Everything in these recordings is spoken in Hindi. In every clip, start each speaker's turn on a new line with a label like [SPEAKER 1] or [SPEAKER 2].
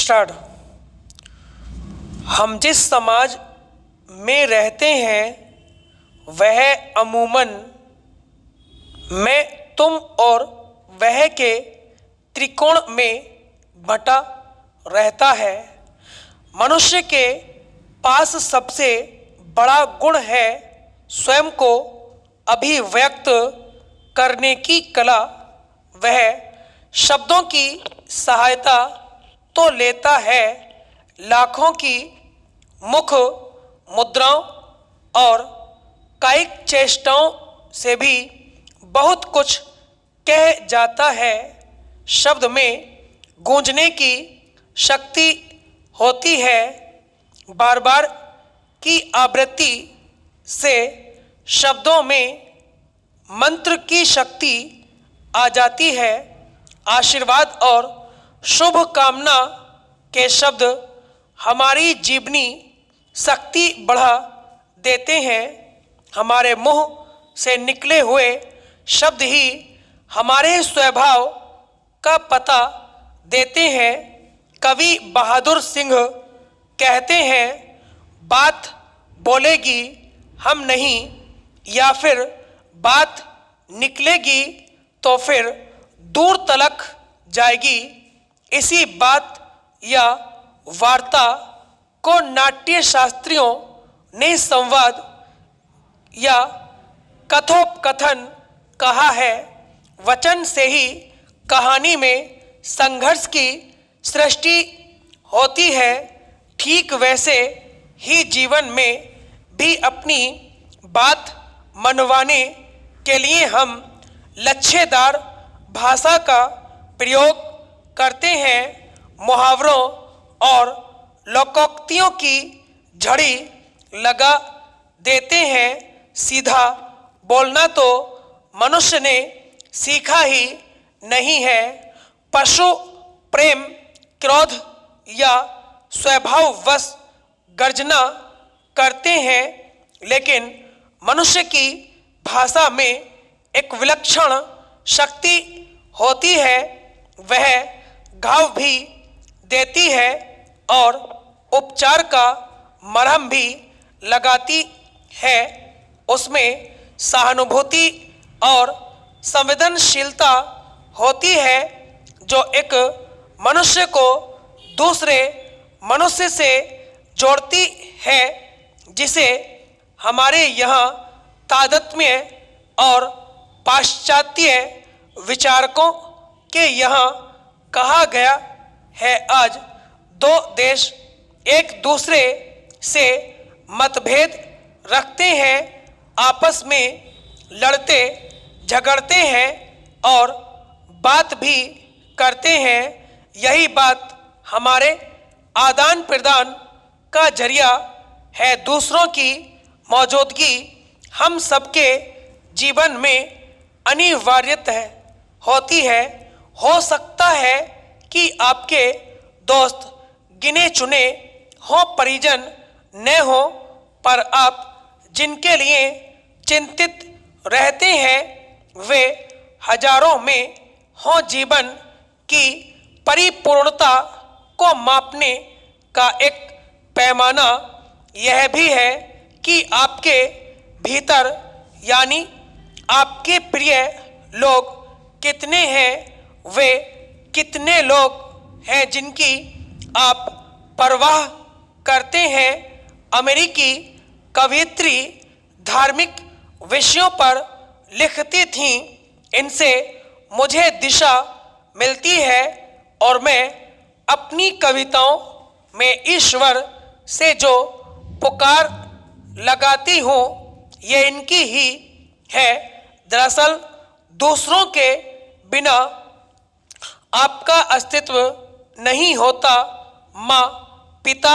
[SPEAKER 1] स्टार्ट। हम जिस समाज में रहते हैं वह अमूमन मैं, तुम और वह के त्रिकोण में बटा रहता है। मनुष्य के पास सबसे बड़ा गुण है स्वयं को अभिव्यक्त करने की कला। वह शब्दों की सहायता तो लेता है, लाखों की मुख मुद्राओं और कायिक चेष्टाओं से भी बहुत कुछ कह जाता है। शब्द में गूंजने की शक्ति होती है, बार बार की आवृत्ति से शब्दों में मंत्र की शक्ति आ जाती है। आशीर्वाद और शुभ कामना के शब्द हमारी जीवनी शक्ति बढ़ा देते हैं। हमारे मुंह से निकले हुए शब्द ही हमारे स्वभाव का पता देते हैं। कवि बहादुर सिंह कहते हैं, बात बोलेगी हम नहीं, या फिर बात निकलेगी तो फिर दूर तलक जाएगी। इसी बात या वार्ता को नाट्य शास्त्रियों ने संवाद या कथोपकथन कहा है। वचन से ही कहानी में संघर्ष की सृष्टि होती है। ठीक वैसे ही जीवन में भी अपनी बात मनवाने के लिए हम लच्छेदार भाषा का प्रयोग करते हैं। मुहावरों और लोकोक्तियों की झड़ी लगा देते हैं। सीधा बोलना तो मनुष्य ने सीखा ही नहीं है। पशु प्रेम, क्रोध या स्वभाववश गर्जना करते हैं, लेकिन मनुष्य की भाषा में एक विलक्षण शक्ति होती है। वह घाव भी देती है और उपचार का मरहम भी लगाती है। उसमें सहानुभूति और संवेदनशीलता होती है जो एक मनुष्य को दूसरे मनुष्य से जोड़ती है, जिसे हमारे यहाँ तादात्म्य और पाश्चात्य विचारकों के यहाँ कहा गया है। आज दो देश एक दूसरे से मतभेद रखते हैं, आपस में लड़ते झगड़ते हैं और बात भी करते हैं। यही बात हमारे आदान प्रदान का जरिया है। दूसरों की मौजूदगी हम सबके जीवन में अनिवार्यतः होती है। हो सकता है कि आपके दोस्त गिने चुने हो, परिजन न हो, पर आप जिनके लिए चिंतित रहते हैं वे हजारों में हो। जीवन की परिपूर्णता को मापने का एक पैमाना यह भी है कि आपके भीतर यानी आपके प्रिय लोग कितने हैं, वे कितने लोग हैं जिनकी आप परवाह करते हैं। अमेरिकी कवयित्री धार्मिक विषयों पर लिखती थीं, इनसे मुझे दिशा मिलती है और मैं अपनी कविताओं में ईश्वर से जो पुकार लगाती हूँ ये इनकी ही है। दरअसल दूसरों के बिना आपका अस्तित्व नहीं होता। माँ, पिता,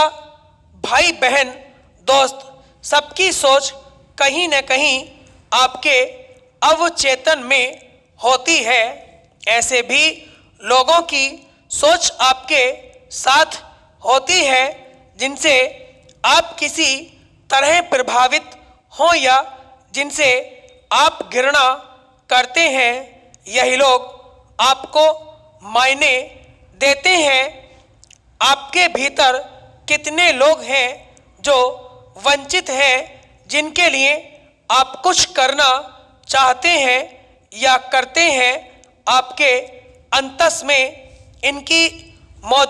[SPEAKER 1] भाई बहन, दोस्त, सबकी सोच कहीं न कहीं आपके अवचेतन में होती है। ऐसे भी लोगों की सोच आपके साथ होती है जिनसे आप किसी तरह प्रभावित हो या जिनसे आप घृणा करते हैं। यही लोग आपको मायने देते हैं। आपके भीतर कितने लोग हैं जो वंचित हैं, जिनके लिए आप कुछ करना चाहते हैं या करते हैं? आपके अंतस में इनकी मौजूद